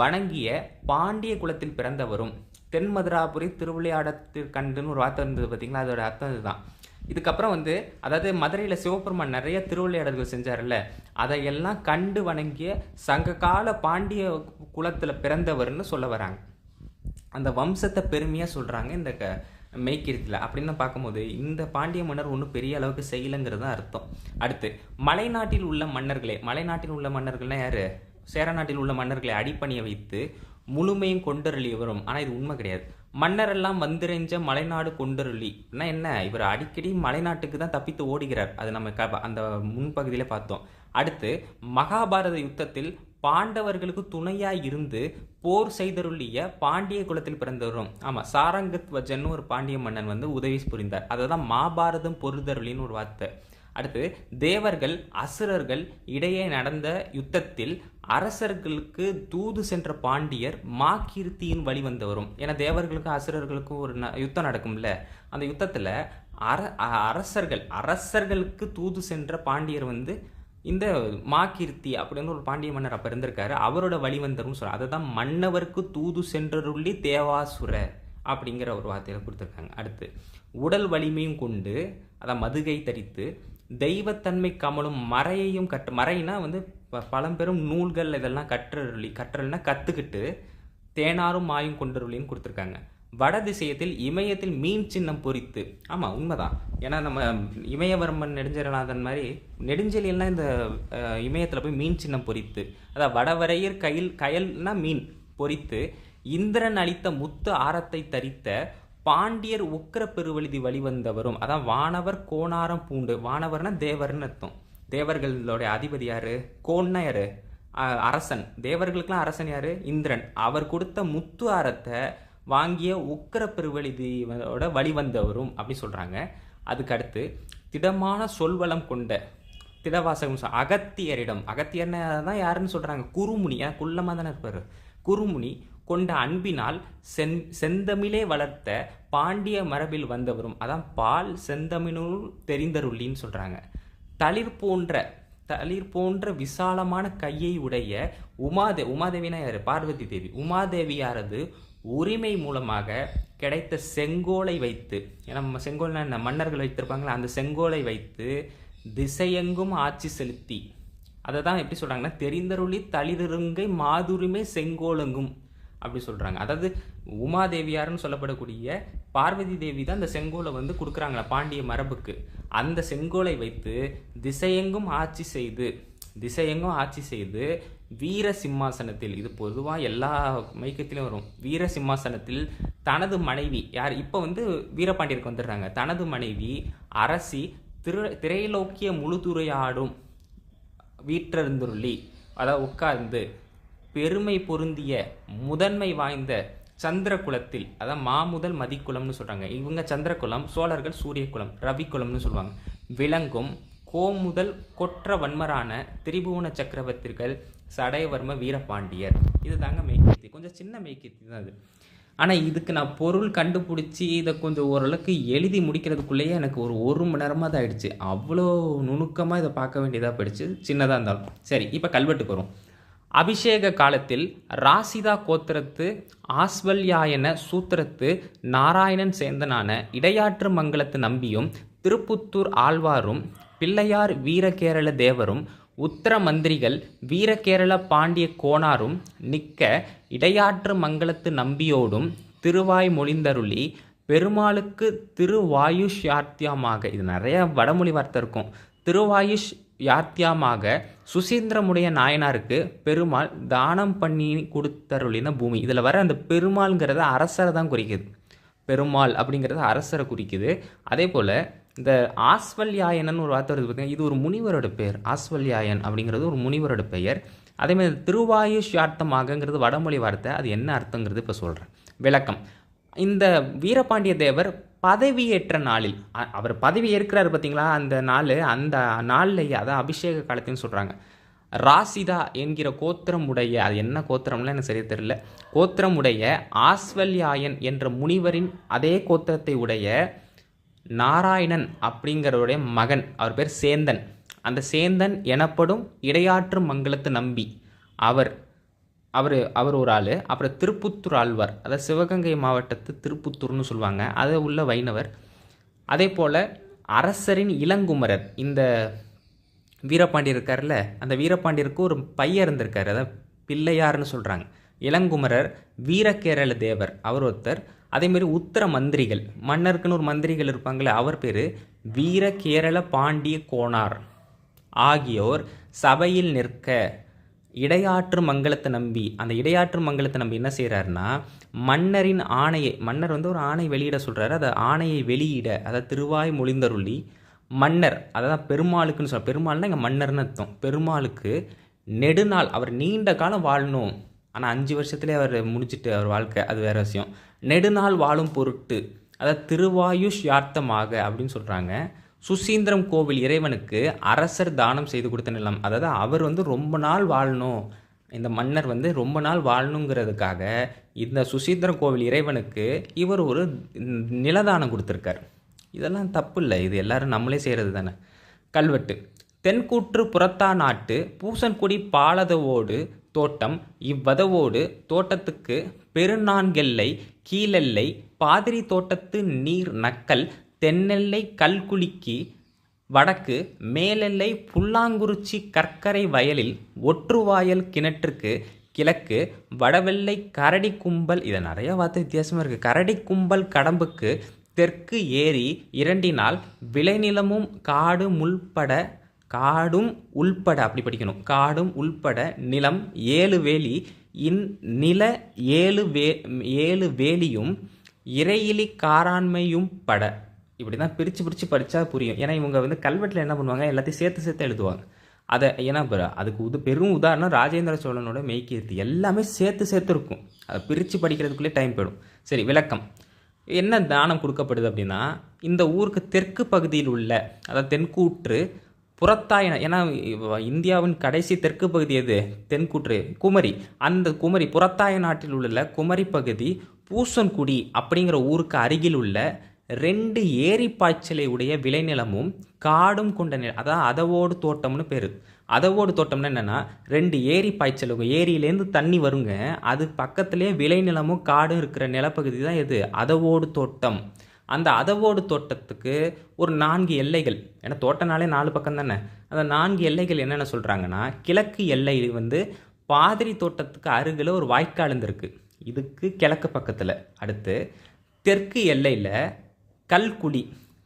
வணங்கிய பாண்டிய குலத்தில் பிறந்தவரும் தென் மதுராபுரி திருவிளையாடத்தில் கண்டுன்னு ஒரு வார்த்தை இருந்தது பார்த்தீங்களா, அதோட அர்த்தம் இதுதான். இதுக்கப்புறம் வந்து அதாவது மதுரையில் சிவபெருமான் நிறைய திருவிளையாடல்கள் செஞ்சார்ல, அதையெல்லாம் கண்டு வணங்கிய சங்ககால பாண்டிய குலத்தில் பிறந்தவர்னு சொல்ல வராங்க. அந்த வம்சத்தை பெருமையாக சொல்கிறாங்க இந்த மெய்கீர்த்தியில். அப்படின்னு பார்க்கும்போது இந்த பாண்டிய மன்னர் ஒன்றும் பெரிய அளவுக்கு செய்யலைங்கிறது தான் அர்த்தம். அடுத்து மலைநாட்டில் உள்ள மன்னர்களே, மலைநாட்டில் உள்ள மன்னர்கள்னா யார்? சேர நாட்டில் உள்ள மன்னர்களை அடிப்பணிய வைத்து முழுமையும் கொண்டருளிய வரும். ஆனால் இது உண்மை கிடையாது. மன்னரெல்லாம் வந்திரைஞ்ச மலைநாடு கொண்டருளி என்ன, இவர் அடிக்கடி மலைநாட்டுக்கு தான் தப்பித்து ஓடுகிறார். அது நம்ம அந்த முன்பகுதியில் பார்த்தோம். அடுத்து மகாபாரத யுத்தத்தில் பாண்டவர்களுக்கு துணையாய் இருந்து போர் செய்தருளிய பாண்டிய குலத்தில் பிறந்தவரும். ஆமாம், சாரங்கத்வஜன் ஒரு பாண்டிய மன்னன் வந்து உதவி புரிந்தார். அதை தான் மாபாரதம் பொருதருளின்னு ஒரு வார்த்தை. அடுத்து தேவர்கள் அசுரர்கள் இடையே நடந்த யுத்தத்தில் அரசர்களுக்கு தூது சென்ற பாண்டியர் மாகீர்த்தியின் வழி வந்தவரும். ஏன்னா தேவர்களுக்கும் அசுரர்களுக்கும் ஒரு யுத்தம் நடக்கும்ல, அந்த யுத்தத்தில் அரசர்களுக்கு தூது சென்ற பாண்டியர் வந்து இந்த மாகீர்த்தி அப்படின்னு ஒரு பாண்டிய மன்னர் அப்போ இருந்திருக்காரு, அவரோட வழிவந்தரும் சொல்கிறார். அதை தான் மன்னவருக்கு தூது சென்றருள்ளி தேவாசுர அப்படிங்கிற ஒரு வார்த்தையில் கொடுத்துருக்காங்க. அடுத்து உடல் வலிமையும் கொண்டு அதை மதுகை தரித்து தெய்வத்தன்மை கமலும் மறையையும் மறைனா வந்து பழம்பெரும் நூல்கள் இதெல்லாம் கற்றல்னா கற்றுக்கிட்டு தேனாரும் மாயும் கொண்டருளின்னு கொடுத்துருக்காங்க. வட திசையத்தில் இமயத்தில் மீன் சின்னம் பொறித்து. ஆமாம், உண்மைதான். ஏன்னா நம்ம இமயவர்மன் நெடுஞ்செழியனாதன் மாதிரி நெடுஞ்செழியெல்லாம் இந்த இமயத்தில் போய் மீன் சின்னம் பொறித்து, அதான் வடவரையர் கயல்னா மீன் பொறித்து இந்திரன் அளித்த முத்து ஆரத்தை தரித்த பாண்டியர் உக்கிர பெருவழுதி வழிவந்தவரும். அதான் வானவர் கோணாரம் பூண்டு. வானவர்னா தேவர்னு அர்த்தம். தேவர்களுடைய அதிபதி யாரு? கோன்னா யாரு? அரசன். தேவர்களுக்கெல்லாம் அரசன் யாரு? இந்திரன். அவர் கொடுத்த முத்து ஆரத்தை வாங்கிய உக்கிர பெருவழுதியோட வழிவந்தவரும் அப்படி சொல்கிறாங்க. அதுக்கு அடுத்து திடமான சொல்வளம் கொண்ட திடவாசகம் அகத்தியரிடம். அகத்தியர்னா தான் யாருன்னு சொல்கிறாங்க? குறுமுனி. குள்ளமாக தானே இருப்பார். குறுமுனி கொண்ட அன்பினால் செந்தமிழே வளர்த்த பாண்டிய மரபில் வந்தவரும். அதான் பால் செந்தமிழுள் தெரிந்தருள்ளின்னு சொல்கிறாங்க. தளிர் போன்ற விசாலமான கையை உடைய உமாதேவினா யார்? பார்வதி தேவி. உமாதேவியாரது உரிமை மூலமாக கிடைத்த செங்கோலை வைத்து, ஏன்னா செங்கோல்னா என்ன, மன்னர்கள் வைத்திருப்பாங்களா, அந்த செங்கோலை வைத்து திசையெங்கும் ஆட்சி செலுத்தி, அதை தான் எப்படி சொல்கிறாங்கன்னா தெரிந்தருளி தளிருங்கை மாதுரிமை செங்கோலெங்கும் அப்படி சொல்கிறாங்க. அதாவது உமாதேவியாருன்னு சொல்லப்படக்கூடிய பார்வதி தேவி தான் அந்த செங்கோலை வந்து கொடுக்குறாங்களா பாண்டிய மரபுக்கு. அந்த செங்கோலை வைத்து திசையெங்கும் ஆட்சி செய்து வீர சிம்மாசனத்தில், இது பொதுவாக எல்லா மைக்கத்திலும் வரும், வீர சிம்மாசனத்தில் தனது மனைவி யார்? இப்போ வந்து வீரபாண்டியருக்கு வந்துடுறாங்க. தனது மனைவி அரசி திரைலோக்கிய முழுதுரையாடும் வீற்றிருந்துள்ளி, அதாவது உட்கார்ந்து பெருமை பொருந்திய முதன்மை வாய்ந்த சந்திரகுலத்தில், அதான் மாமுதல் மதிக்குலம்னு சொல்கிறாங்க. இவங்க சந்திரகுலம், சோழர்கள் சூரியகுலம், ரவிக்குலம்னு சொல்லுவாங்க. விளங்கும் கோமுதல் கொற்ற வன்மரான திரிபுவன சக்கரவர்த்திகள் சடையவர்ம வீரபாண்டியர். இது தாங்க மெய்கீர்த்தி. கொஞ்சம் சின்ன மெய்கீர்த்தி தான் அது. ஆனால் இதுக்கு நான் பொருள் கண்டுபிடிச்சி இதை கொஞ்சம் ஓரளவுக்கு எழுதி முடிக்கிறதுக்குள்ளேயே எனக்கு ஒரு மணி நேரமாக தான் ஆயிடுச்சு. அவ்வளோ நுணுக்கமாக இதை பார்க்க வேண்டியதாக போயிடுச்சு, சின்னதாக இருந்தாலும். சரி, இப்போ கல்வெட்டுக்கு வரும். அபிஷேக காலத்தில் ராசிதா கோத்திரத்து ஆஸ்வல்யாயன சூத்திரத்து நாராயணன் சேந்தனான இடையாற்று மங்கலத்து நம்பியும் திருப்புத்தூர் ஆழ்வாரும் பிள்ளையார் வீரகேரள தேவரும் உத்தர மந்திரிகள் வீரகேரள பாண்டிய கோணாரும் நிற்க இடையாற்று மங்கலத்து நம்பியோடும் திருவாய் மொழிந்தருளி பெருமாளுக்கு திருவாயுஷ் யாத்தியமாக, இது நிறைய வடமொழி வார்த்தை இருக்கும், திருவாயுஷ் யாத்தியமாக சுசீந்திரமுடைய நாயனாருக்கு பெருமாள் தானம் பண்ணி கொடுத்தருளின பூமி. இதில் வர அந்த பெருமாள்ங்கிறத அரசரை தான் குறிக்குது. பெருமாள் அப்படிங்கிறது அரசரை குறிக்குது. அதே போல் இந்த ஆஸ்வல்யாயனன் ஒரு வார்த்தை வருது பார்த்தீங்கன்னா, இது ஒரு முனிவரோட பெயர். ஆஸ்வல்யாயன் அப்படிங்கிறது ஒரு முனிவரோட பெயர். அதேமாதிரி திருவாயுஷ்யார்த்தமாகங்கிறது வடமொழி வார்த்தை. அது என்ன அர்த்தங்கிறது இப்போ சொல்கிறேன். விளக்கம். இந்த வீரபாண்டிய தேவர் பதவியேற்ற நாளில், அவர் பதவி ஏற்கிறார் பார்த்தீங்களா, அந்த நாள்லேயே, அதான் அபிஷேக காலத்தின்னு சொல்கிறாங்க. ராசிதா என்கிற கோத்திரம் உடைய, அது என்ன கோத்திரம்லாம் எனக்கு சரியாக தெரியல, கோத்திரம் உடைய ஆஸ்வல்யாயன் என்ற முனிவரின் அதே கோத்திரத்தை உடைய நாராயணன் அப்படிங்கிறவருடைய மகன், அவர் பேர் சேந்தன். அந்த சேந்தன் எனப்படும் இடையாற்று மங்கலத்து நம்பி, அவர் ஒரு ஆள். அப்புறம் திருப்புத்தூர் ஆழ்வார், அதாவது சிவகங்கை மாவட்டத்து திருப்புத்தூர்னு சொல்லுவாங்க, அதை உள்ள வைணவர். அதே போல் அரசரின் இளங்குமரர் இந்த வீரபாண்டியர் இருக்கார்ல, அந்த வீரபாண்டியருக்கு ஒரு பையன் இருந்திருக்காரு, அதான் பிள்ளையார்னு சொல்கிறாங்க. இளங்குமரர், வீரகேரள தேவர் அவர் ஒருத்தர். அதேமாரி உத்தர மந்திரிகள், மன்னருக்குன்னு ஒரு மந்திரிகள் இருப்பாங்களே, அவர் பேர் வீரகேரள பாண்டிய கோனார் ஆகியோர் சபையில் நிற்க இடையாற்று மங்கலத்தை நம்பி, அந்த இடையாற்று மங்கலத்தை நம்பி என்ன செய்கிறாருன்னா, மன்னரின் ஆணையை, மன்னர் வந்து ஒரு ஆணை வெளியிட சொல்கிறாரு, அதை ஆணையை வெளியிட, அதாவது திருவாய் மொழிந்தருளி மன்னர், அதான் பெருமாளுக்குன்னு சொல்ல, பெருமாள்னா இங்கே மன்னர்னு அர்த்தம், பெருமாளுக்கு நெடுநாள், அவர் நீண்ட காலம் வாழணும், ஆனால் 5 வருஷத்துலேயே அவர் முடிச்சுட்டு அவர் வாழ்க்கை, அது வேறு விஷயம். நெடுநாள் வாழும் பொருட்டு, அதாவது திருவாயுஷ் யார்த்தமாக அப்படின்னு சொல்கிறாங்க. சுசீந்திரம் கோவில் இறைவனுக்கு அரசர் தானம் செய்து கொடுத்த நிலம், அதாவது அவர் வந்து ரொம்ப நாள் வாழணும், இந்த மன்னர் வந்து ரொம்ப நாள் வாழணுங்கிறதுக்காக இந்த சுசீந்திரம் கோவில் இறைவனுக்கு இவர் ஒரு நிலதானம் கொடுத்துருக்கார். இதெல்லாம் தப்பு இல்லை, இது எல்லாரும் நம்மளே செய்கிறது தானே. கல்வெட்டு. தென்கூற்று புறத்தா நாட்டு பூசன்குடி பாலதவோடு தோட்டம், இவ்வதவோடு தோட்டத்துக்கு பெருநான்கெல்லை கீழெல்லை பாதிரி தோட்டத்து நீர் நக்கல் தென்னெல்லை கல்குளிக்கி வடக்கு மேலெல்லை புல்லாங்குறிச்சி கற்கரை வயலில் ஒற்றுவாயல் கிணற்றுக்கு கிழக்கு வடவெல்லை கரடி கும்பல், இதை நிறைய வார்த்தை வித்தியாசமாக இருக்குது, கரடி கும்பல் கடம்புக்கு தெற்கு ஏரி இரண்டினால் விளைநிலமும் காடும் உள்பட அப்படி படிக்கணும், காடும் உள்பட நிலம் 7 வேலி, இந்நில 7 வேலியும் இறையிலி காராண்மையும் பட. இப்படி தான் பிரித்து படித்தா புரியும். ஏன்னா இவங்க வந்து கல்வெட்டில் என்ன பண்ணுவாங்க, எல்லாத்தையும் சேர்த்து எழுதுவாங்க. அதை ஏன்னா அதுக்கு பெரும் உதாரணம் ராஜேந்திர சோழனோட மெய்கீர்த்தி, எல்லாமே சேர்த்து இருக்கும். அதை பிரித்து படிக்கிறதுக்குள்ளே டைம் போயிடும். சரி, விளக்கம். என்ன தானம் கொடுக்கப்படுது அப்படின்னா, இந்த ஊருக்கு தெற்கு பகுதியில் உள்ள, அதாவது தென்கூற்று புறத்தாய், ஏன்னா இந்தியாவின் கடைசி தெற்கு பகுதி எது, தென்கூற்று குமரி, அந்த குமரி புறத்தாய நாட்டில் உள்ள குமரி பகுதி பூசன்குடி அப்படிங்கிற ஊருக்கு அருகில் உள்ள 2 ஏரி பாய்ச்சலை உடைய விளைநிலமும் காடும் கொண்ட நிலம், அதான் அதவோடு தோட்டம்னு பேர். அதவோடு தோட்டம்னா என்னென்னா, 2 ஏரி பாய்ச்சல், ஏரியிலேருந்து தண்ணி வருங்க, அது பக்கத்துலேயே விளைநிலமும் காடும் இருக்கிற நிலப்பகுதி தான் எது, அதவோடு தோட்டம். அந்த அதவோடு தோட்டத்துக்கு ஒரு 4 எல்லைகள், ஏன்னா தோட்டனாலே 4 பக்கம் தானே, அந்த 4 எல்லைகள் என்னென்ன சொல்கிறாங்கன்னா, கிழக்கு எல்லை வந்து பாதிரி தோட்டத்துக்கு அருகில் ஒரு வாய்க்கால் இருந்திருக்கு, இதுக்கு கிழக்கு பக்கத்தில். அடுத்து தெற்கு எல்லையில் கல்குழி,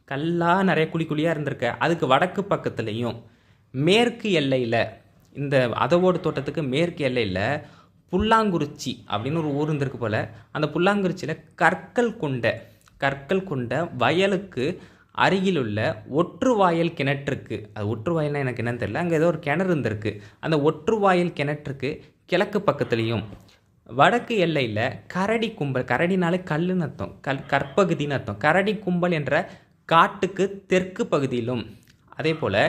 கல்லாக நிறைய குழியாக இருந்திருக்க, அதுக்கு வடக்கு பக்கத்துலேயும். மேற்கு எல்லையில், இந்த அதவோடு தோட்டத்துக்கு மேற்கு எல்லையில் புல்லாங்குறிச்சி அப்படின்னு ஒரு ஊர் இருந்திருக்கு போல், அந்த புல்லாங்குறிச்சியில் கற்கள் கொண்ட வயலுக்கு அருகிலுள்ள ஒற்றுவாயல் கிணற்றுக்கு, அது ஒற்றுவாயல்னா எனக்கு என்னன்னு தெரியல, அங்கே ஏதோ ஒரு கிணறு இருந்திருக்கு, அந்த ஒற்றுவாயல் கிணற்றுக்கு கிழக்கு பக்கத்துலேயும். வடக்கு எல்லையில் கரடி கும்பல், கரடினாலே கல்லுன்னு அர்த்தம், கற்பகுதின்னு அர்த்தம், கரடி கும்பல் என்ற காட்டுக்கு தெற்கு பகுதியிலும். அதே போல்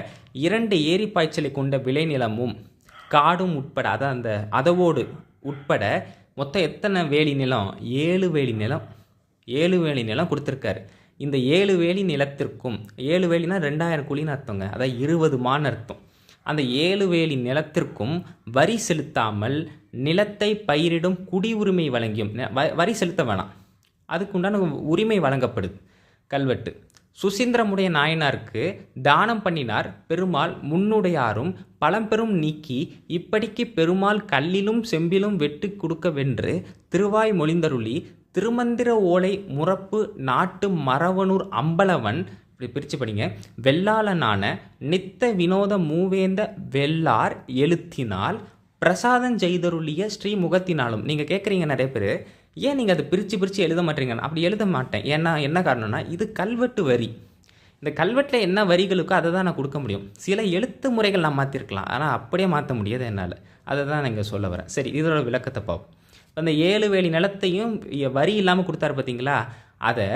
2 ஏரி பாய்ச்சலை கொண்ட விளைநிலமும் காடும் உட்பட, அதான் அந்த அதவோடு உட்பட மொத்தம் எத்தனை வேலி நிலம், 7 வேலி நிலம், 7 வேலி நிலம் கொடுத்துருக்காரு. இந்த 7 வேலி நிலத்திற்கும், 7 வேலினா 2000 குழின்னு அர்த்தங்க, அதான் 20 மான்னு அர்த்தம். அந்த 7 வேலி நிலத்திற்கும் வரி செலுத்தாமல் நிலத்தை பயிரிடும் குடி உரிமை வழங்கியும், வரி செலுத்த வேணாம், அதுக்குண்டான உரிமை வழங்கப்படுது. கல்வெட்டு. சுசீந்திரமுடைய நாயனாருக்கு தானம் பண்ணினார் பெருமாள் முன்னுடையாரும் பழம்பெரும் நீக்கி இப்படிக்கு பெருமாள் கல்லிலும் செம்பிலும் வெட்டு கொடுக்க வென்று திருவாய் மொழிந்தருளி திருமந்திர ஓலை முறப்பு நாட்டு மரவனூர் அம்பலவன், இப்படி பிரித்து படிங்க, வெள்ளாளனான நித்த வினோத மூவேந்த வெள்ளார் எழுத்தினால் பிரசாதம் செய்தருளிய ஸ்ரீ முகத்தினாலும். நீங்கள் கேட்குறீங்க நிறைய பேர், ஏன் நீங்கள் அதை பிரித்து எழுத மாட்டீங்கன்னு. அப்படி எழுத மாட்டேன், ஏன்னா என்ன காரணம்னா இது கல்வெட்டு வரி, இந்த கல்வெட்டில் என்ன வரிகளுக்கோ அதை தான் நான் கொடுக்க முடியும். சில எழுத்து முறைகள் நான் மாற்றிருக்கலாம், ஆனால் அப்படியே மாற்ற முடியாது என்னால், அதை தான் நான் இங்கே சொல்ல வரேன். சரி, இதோட விளக்கத்தை பார்ப்போம். அந்த 7 வேலி நிலத்தையும் வரி இல்லாமல் கொடுத்தாரு பார்த்தீங்களா, அதை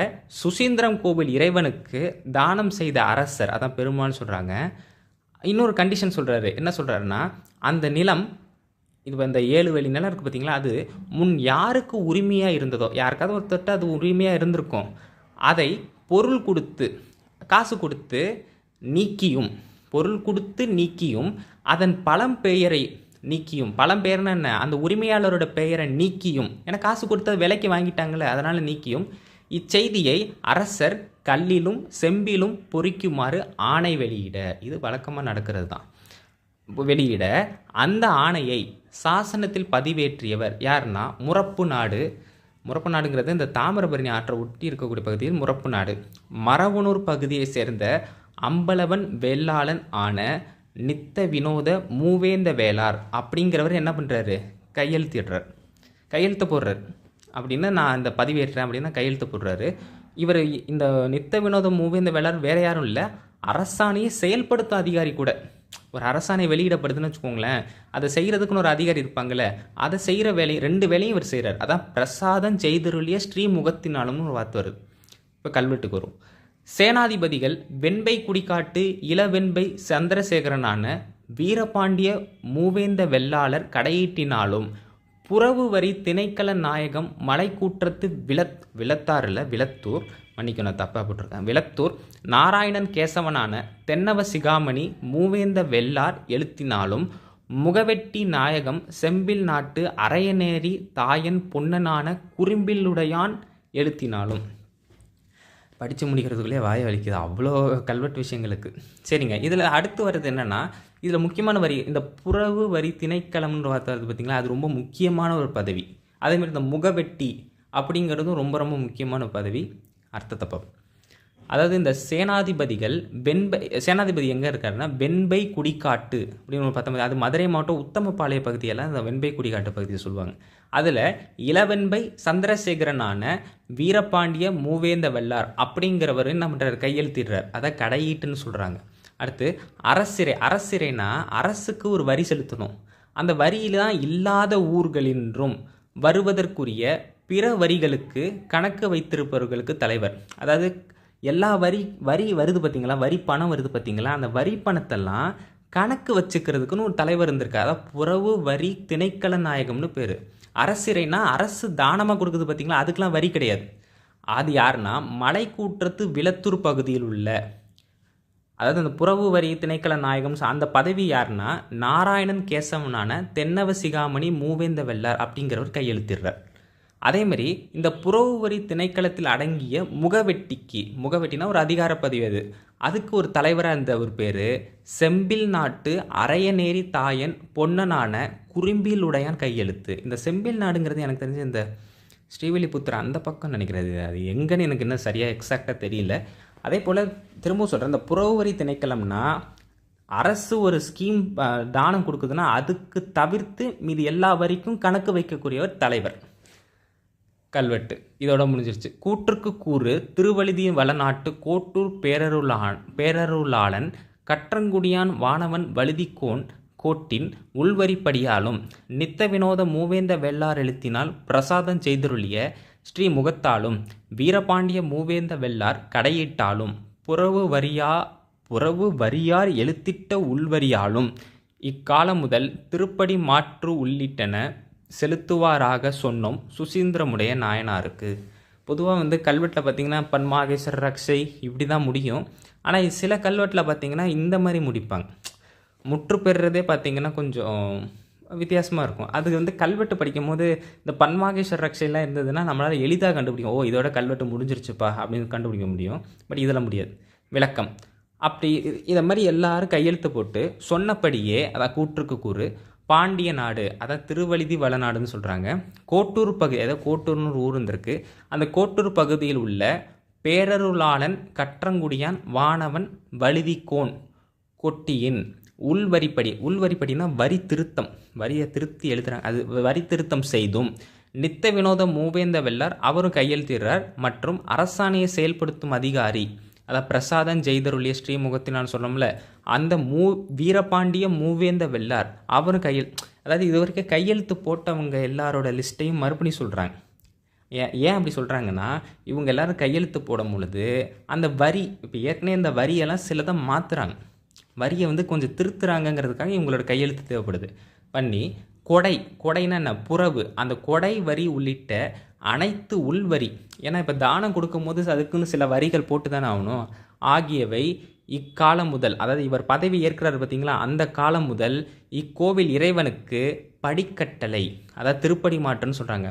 சுசீந்திரம் கோவில் இறைவனுக்கு தானம் செய்த அரசர், அதான் பெருமாள்னு சொல்கிறாங்க. இன்னொரு கண்டிஷன் சொல்கிறாரு, என்ன சொல்கிறாருன்னா, அந்த நிலம், இது இந்த 7 வேலி நிலம் இருக்குது பார்த்தீங்களா, அது முன் யாருக்கு உரிமையாக இருந்ததோ, யாருக்காவது ஒருத்தட்ட அது உரிமையாக இருந்திருக்கும், அதை பொருள் கொடுத்து காசு கொடுத்து நீக்கியும், பொருள் கொடுத்து நீக்கியும், அதன் பழம்பெயரை நீக்கியும், பழம்பெயர்னா என்ன, அந்த உரிமையாளரோட பெயரை நீக்கியும், ஏன்னா காசு கொடுத்த விலைக்கு வாங்கிட்டாங்களே அதனால் நீக்கியும், இச்செய்தியை அரசர் கல்லிலும் செம்பிலும் பொறிக்குமாறு ஆணை வெளியிட, இது வழக்கமாக நடக்கிறது தான், வெளியிட அந்த ஆணையை சாசனத்தில் பதிவேற்றியவர் யாருன்னா முறப்பு நாடு. முறப்பு நாடுங்கிறது இந்த தாமிரபரணி ஆற்றை ஒட்டி இருக்கக்கூடிய பகுதியில் முறப்பு நாடு. மரவனூர் பகுதியை சேர்ந்த அம்பலவன் வேளாளன் ஆன நித்த வினோத மூவேந்த வேளார் அப்படிங்கிறவர் என்ன பண்ணுறாரு, கையெழுத்திடுறார், கையெழுத்து போடுறார். அப்படின்னா நான் இந்த பதிவேற்றேன் அப்படின்னா கையெழுத்து போடுறாரு. இவர் இந்த நித்த வினோத மூவேந்த வேளார் வேற யாரும் இல்லை, அரசாணையை செயல்படுத்தும் அதிகாரி கூட. ஒரு அரசாணை வெளியிடப்படுதுன்னு வச்சுக்கோங்களேன், அதை செய்கிறதுக்குன்னு ஒரு அதிகாரி இருப்பாங்கள்ல, அதை செய்கிற வேலை 2 வேலையும் இவர் செய்கிறார். அதான் பிரசாதம் செய்தருளிய ஸ்ரீமுகத்தினாலும்னு ஒரு வார்த்தை வருது. இப்போ கல்வெட்டுக்கு வரும். சேனாதிபதிகள் வெண்பை குடிக்காட்டு இளவெண்பை சந்திரசேகரனான வீரபாண்டிய மூவேந்த வெள்ளாளர் கடையீட்டினாலும் புறவு வரி திணைக்கள நாயகம் மலைக்கூற்றத்து விளத்தூர் மன்னிக்கணும் தப்பாக போட்டிருக்கேன், விளத்தூர் நாராயணன் கேசவனான தென்னவ சிகாமணி மூவேந்த வெள்ளார் எழுத்தினாலும் முகவெட்டி நாயகம் செம்பில் நாட்டு அரையநேரி தாயன் பொன்னனான குறும்பில்லுடையான் எழுத்தினாலும். படித்து முடிக்கிறதுக்குள்ளே வாய வலிக்குது, அவ்வளோ கல்வெட்டு விஷயங்களுக்கு. சரிங்க, இதில் அடுத்து வர்றது என்னென்னா, இதில் முக்கியமான வரி இந்த புறவு வரி திணைக்களம்ன்ற வார்த்தை வருது பார்த்தீங்களா, அது ரொம்ப முக்கியமான ஒரு பதவி. அதேமாதிரி இந்த முகவெட்டி அப்படிங்கிறதும் ரொம்ப ரொம்ப முக்கியமான பதவி. அர்த்தத்தை பார்ப்போம். அதாவது இந்த சேனாதிபதிகள் சேனாதிபதி எங்கே இருக்காருன்னா வெண்பை குடிக்காட்டு அப்படின்னு ஒரு 19, அது மதுரை மாவட்டம் உத்தமபாளைய பகுதியெல்லாம் இந்த வெண்பை குடிக்காட்டு பகுதியை சொல்லுவாங்க. அதில் இளவெண்பை சந்திரசேகரனான வீரபாண்டிய மூவேந்த வெள்ளார் அப்படிங்கிறவர் என்ன பண்ணுறாரு, கையெழுத்திடுறார். அதை கடையீட்டுன்னு சொல்கிறாங்க. அடுத்து அரசிறைனா அரசுக்கு ஒரு வரி செலுத்தணும். அந்த வரியில தான் இல்லாத ஊர்களின்றும் வருவதற்குரிய பிற வரிகளுக்கு கணக்கு வைத்திருப்பவர்களுக்கு தலைவர். அதாவது எல்லா வரி வருது பார்த்தீங்களா, வரி பணம் வருது பார்த்தீங்களா, அந்த வரி பணத்தெல்லாம் கணக்கு வச்சுக்கிறதுக்குன்னு ஒரு தலைவர் இருந்திருக்கு. அதாவது புறவு வரி திணைக்கள நாயகம்னு பேர். அரசிறைனா அரசு தானமாக கொடுக்குது பார்த்தீங்களா, அதுக்கெலாம் வரி கிடையாது. அது யாருன்னா மலைக்கூற்றத்து விளத்தூர் பகுதியில் உள்ள, அதாவது அந்த புறவு வரி திணைக்கள நாயகம் அந்த பதவி யாருன்னா நாராயணன் கேசவனான தென்னவ சிகாமணி மூவேந்த வெள்ளார் அப்படிங்கிறவர் கையெழுத்திடுறார். அதேமாதிரி இந்த புறவு வரி திணைக்களத்தில் அடங்கிய முகவெட்டினா ஒரு அதிகார பதிவு, அதுக்கு ஒரு தலைவராக இருந்த ஒரு பேர் செம்பில் நாட்டு அரையநேரி தாயன் பொன்னனான குறும்பிலுடையான் கையெழுத்து. இந்த செம்பில் நாடுங்கிறது எனக்கு தெரிஞ்ச இந்த ஸ்ரீவில்லிபுத்தூர் அந்த பக்கம் நினைக்கிறது, அது எங்கன்னு எனக்கு இன்னும் சரியாக எக்ஸாக்டாக தெரியல. அதே போல் திரும்பவும் சொல்கிறேன், இந்த புறவு வரி திணைக்களம்னா அரசு ஒரு ஸ்கீம் தானம் கொடுக்குதுன்னா அதுக்கு தவிர்த்து மீது எல்லா வரிக்கும் கணக்கு வைக்கக்கூடியவர் தலைவர். கல்வெட்டு இதோட முடிஞ்சிருச்சு. கூற்றுக்கு கூறு திருவழுதி வளநாட்டு கோட்டூர் பேரருளாளன் கற்றங்குடியான் வானவன் வழுதிக்கோன் கோட்டின் உள்வரிப்படியாலும் நித்த வினோத மூவேந்த வெள்ளார் எழுத்தினால் பிரசாதம் செய்தருளிய ஸ்ரீ முகத்தாலும் வீரபாண்டிய மூவேந்த வெள்ளார் கடையிட்டாலும் புறவு வரியார் எழுத்திட்ட உள்வரியாலும் இக்காலம் முதல் திருப்படி மாற்று உள்ளிட்டன செலுத்துவாராக சொன்னோம் சுசீந்திரமுடைய நாயனாருக்கு. பொதுவாக கல்வெட்டில் பார்த்திங்கன்னா பன்மாகேஸ்வர ரக்ஷை இப்படி தான் முடியும். ஆனால் சில கல்வெட்டில் பார்த்திங்கன்னா இந்த மாதிரி முடிப்பாங்க. முற்று பெறுறதே பார்த்திங்கன்னா கொஞ்சம் வித்தியாசமாக இருக்கும். அது கல்வெட்டு படிக்கும் போது இந்த பன்மாகேஸ்வர ரக்ஷைலாம் இருந்ததுன்னா நம்மளால் எளிதாக கண்டுபிடிக்கும், ஓ இதோட கல்வெட்டு முடிஞ்சிருச்சுப்பா அப்படின்னு கண்டுபிடிக்க முடியும். பட் இதில் முடியாது. விளக்கம் அப்படி இதை மாதிரி எல்லாரும் கையெழுத்து போட்டு சொன்னபடியே, அதான் கூற்றுக்கு கூறு பாண்டிய நாடு, அதாவது திருவழுதி வளநாடுன்னு சொல்கிறாங்க, கோட்டூர் பகுதி, அதாவது கோட்டூர்னு ஒரு ஊர் இருந்திருக்கு, அந்த கோட்டூர் பகுதியில் உள்ள பேரருளாளன் கற்றங்குடியான் வானவன் வழுதிக்கோன் கொட்டியின் உள்வரிப்படினா வரி திருத்தம், வரியை திருத்தி எழுதுறாங்க, அது வரி திருத்தம் செய்தும் நித்த வினோத மூவேந்த வெள்ளார் அவரும் கையெழுத்திடுறார். மற்றும் அரசாணையை செயல்படுத்தும் அதிகாரி, அதாவது பிரசாதம் ஜெய்தருளிய ஸ்ரீமுகத்தினான்னு சொன்னோம்ல, அந்த வீரபாண்டிய மூவேந்த வெள்ளார் அவரும் அதாவது இது வரைக்கும் கையெழுத்து போட்டவங்க எல்லாரோட லிஸ்ட்டையும் மறுபடியும் சொல்கிறாங்க. ஏன் அப்படி சொல்கிறாங்கன்னா, இவங்க எல்லாரும் கையெழுத்து போடும் பொழுது அந்த வரி, இப்போ ஏற்கனவே இந்த வரியெல்லாம் சிலதை மாற்றுறாங்க, வரியை கொஞ்சம் திருத்துறாங்கங்கிறதுக்காக இவங்களோட கையெழுத்து தேவைப்படுது. பண்ணி கொடைன்னா என்ன, புறவு, அந்த கொடை வரி உள்ளிட்ட அனைத்து உள்வரி, ஏன்னா இப்போ தானம் கொடுக்கும்போது அதுக்குன்னு சில வரிகள் போட்டு தானே ஆகணும், ஆகியவை இக்காலம் முதல், அதாவது இவர் பதவி ஏற்கிறார் பார்த்தீங்களா, அந்த காலம் முதல் இக்கோவில் இறைவனுக்கு படிக்கட்டளை, அதாவது திருப்படி மாற்றுன்னு சொல்கிறாங்க,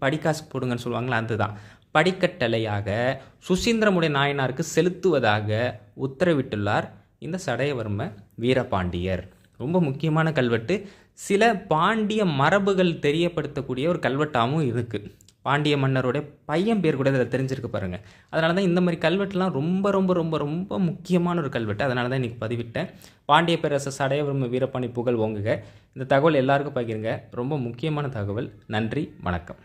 படிக்காசு போடுங்கன்னு சொல்லுவாங்களா, அதுதான் படிக்கட்டளையாக சுசீந்திரமுடைய நாயனாருக்கு செலுத்துவதாக உத்தரவிட்டுள்ளார் இந்த சடையவர்ம வீரபாண்டியர். ரொம்ப முக்கியமான கல்வெட்டு. சில பாண்டிய மரபுகள் தெரியப்படுத்தக்கூடிய ஒரு கல்வெட்டாகவும் இருக்குது. பாண்டிய மன்னருடைய பையன் பேர் கூட இதில் தெரிஞ்சிருக்கு பாருங்கள். அதனால தான் இந்த மாதிரி கல்வெட்டுலாம் ரொம்ப ரொம்ப ரொம்ப ரொம்ப முக்கியமான ஒரு கல்வெட்டு. அதனால தான் இன்றைக்கி பதிவிட்டேன். பாண்டிய பேரரசு சடையவர்ம வீரபாண்டி புகழ் ஓங்குக. இந்த தகவல் எல்லாருக்கும் பகிருங்க. ரொம்ப முக்கியமான தகவல். நன்றி, வணக்கம்.